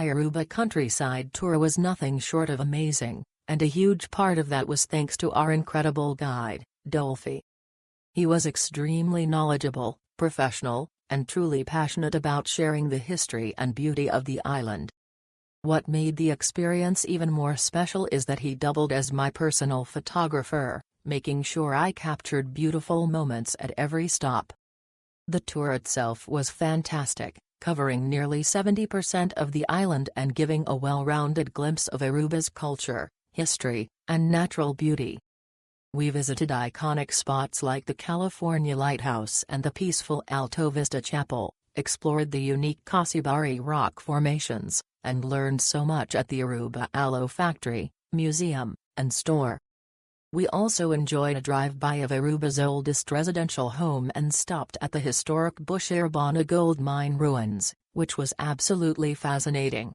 My Aruba countryside tour was nothing short of amazing, and a huge part of that was thanks to our incredible guide, Dolphy. He was extremely knowledgeable, professional, and truly passionate about sharing the history and beauty of the island. What made the experience even more special is that he doubled as my personal photographer, making sure I captured beautiful moments at every stop. The tour itself was fantastic, covering nearly 70% of the island and giving a well-rounded glimpse of Aruba's culture, history, and natural beauty. We visited iconic spots like the California Lighthouse and the peaceful Alto Vista Chapel, explored the unique Casibari Rock Formations, and learned so much at the Aruba Aloe Factory, museum, and store. We also enjoyed a drive-by of Aruba's oldest residential home and stopped at the historic Hudishibana gold mine ruins, which was absolutely fascinating.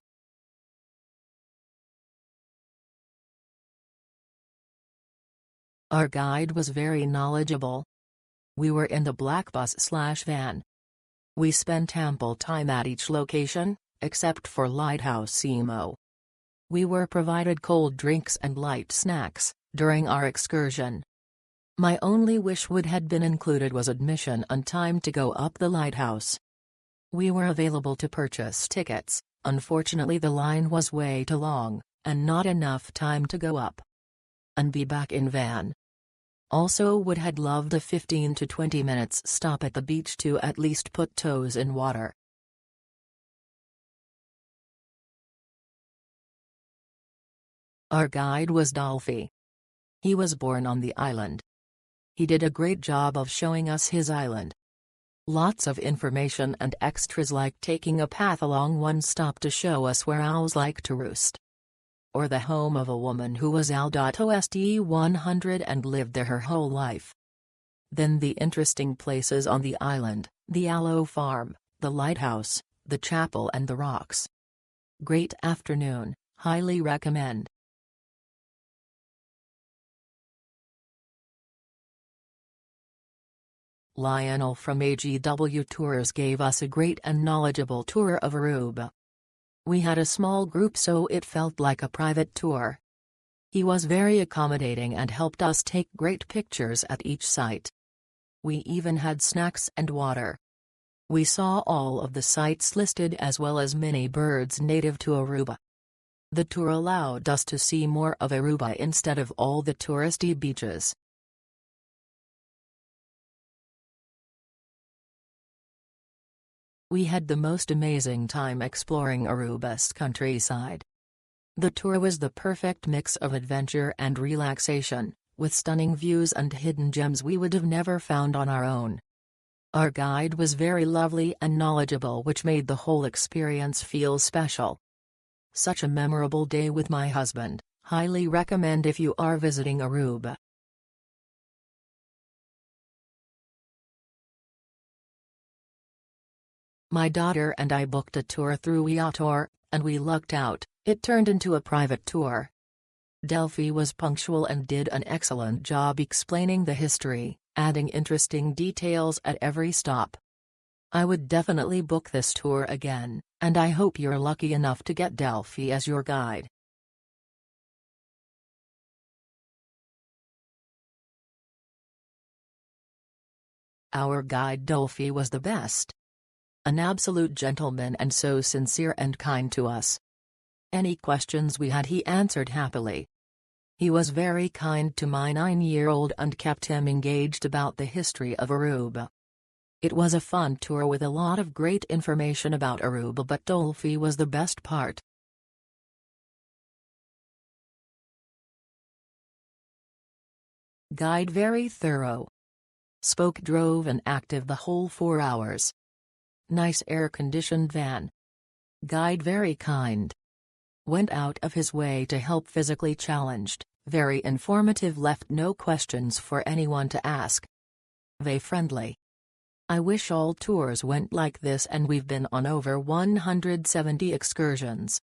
Our guide was very knowledgeable. We were in the black bus/van. We spent ample time at each location, except for Lighthouse Emo. We were provided cold drinks and light snacks during our excursion. My only wish would had been included was admission and time to go up the lighthouse. We were available to purchase tickets, unfortunately the line was way too long, and not enough time to go up and be back in van. Also would had loved a 15 to 20 minutes stop at the beach to at least put toes in water. Our guide was Dolphy. He was born on the island. He did a great job of showing us his island. Lots of information and extras like taking a path along one stop to show us where owls like to roost. Or the home of a woman who was Alto Vista 100 and lived there her whole life. Then the interesting places on the island, the aloe farm, the lighthouse, the chapel and the rocks. Great afternoon, highly recommend. Lionel from AGD Tours gave us a great and knowledgeable tour of Aruba. We had a small group so it felt like a private tour. He was very accommodating and helped us take great pictures at each site. We even had snacks and water. We saw all of the sites listed as well as many birds native to Aruba. The tour allowed us to see more of Aruba instead of all the touristy beaches. We had the most amazing time exploring Aruba's countryside. The tour was the perfect mix of adventure and relaxation, with stunning views and hidden gems we would have never found on our own. Our guide was very lovely and knowledgeable, which made the whole experience feel special. Such a memorable day with my husband, highly recommend if you are visiting Aruba. My daughter and I booked a tour through Viator, and we lucked out, it turned into a private tour. Dolphy was punctual and did an excellent job explaining the history, adding interesting details at every stop. I would definitely book this tour again, and I hope you're lucky enough to get Dolphy as your guide. Our guide Dolphy was the best. An absolute gentleman and so sincere and kind to us. Any questions we had he answered happily. He was very kind to my 9-year-old and kept him engaged about the history of Aruba. It was a fun tour with a lot of great information about Aruba, but Dolphy was the best part. Guide very thorough. Spoke drove and active the whole 4 hours. Nice air-conditioned van. Guide very kind. Went out of his way to help physically challenged, very informative, left no questions for anyone to ask. Very friendly. I wish all tours went like this, and we've been on over 170 excursions.